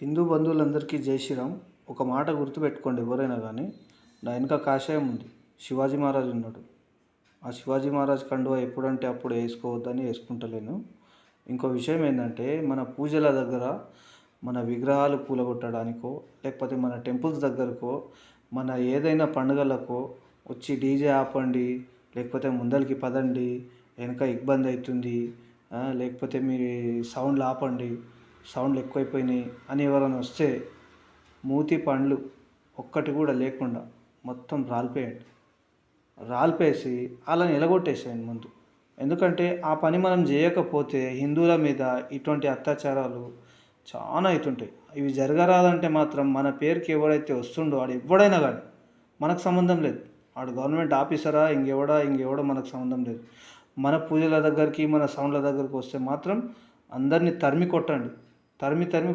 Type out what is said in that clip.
హిందూ బంధువులందరికీ జై శ్రీరామ్. ఒక మాట గుర్తుపెట్టుకోండి, ఎవరైనా కానీ నా వెనుక కాషాయం ఉంది. శివాజీ మహారాజ్ ఉన్నాడు. ఆ శివాజీ మహారాజ్ కండువా ఎప్పుడంటే అప్పుడు వేసుకోవద్దని వేసుకుంటలేను. ఇంకో విషయం ఏంటంటే, మన పూజల దగ్గర మన విగ్రహాలు కూలగొట్టడానికో, లేకపోతే మన టెంపుల్స్ దగ్గరకో, మన ఏదైనా పండుగలకో వచ్చి డీజే ఆపండి, లేకపోతే ముందరికి పదండి, వెనక ఇబ్బంది అవుతుంది, లేకపోతే మీరు సౌండ్లు ఆపండి, సౌండ్లు ఎక్కువైపోయినాయి అని ఎవరైనా వస్తే మూతి పండ్లు ఒక్కటి కూడా లేకుండా మొత్తం రాలిపోయండి. రాలిపేసి వాళ్ళని ఎలగొట్టేసేయండి ముందు. ఎందుకంటే ఆ పని మనం చేయకపోతే హిందువుల మీద ఇటువంటి అత్యాచారాలు చాలా అవుతుంటాయి. ఇవి జరగరాదంటే మాత్రం మన పేరుకి ఎవడైతే వస్తుండో వాడు ఎవడైనా కానీ మనకు సంబంధం లేదు. వాడు గవర్నమెంట్ ఆఫీసరా ఇంకెవడో మనకు సంబంధం లేదు. మన పూజల దగ్గరికి మన సౌండ్ల దగ్గరికి వస్తే మాత్రం అందరినీ తరిమి కొట్టండి. తరిమి కొట్టండి.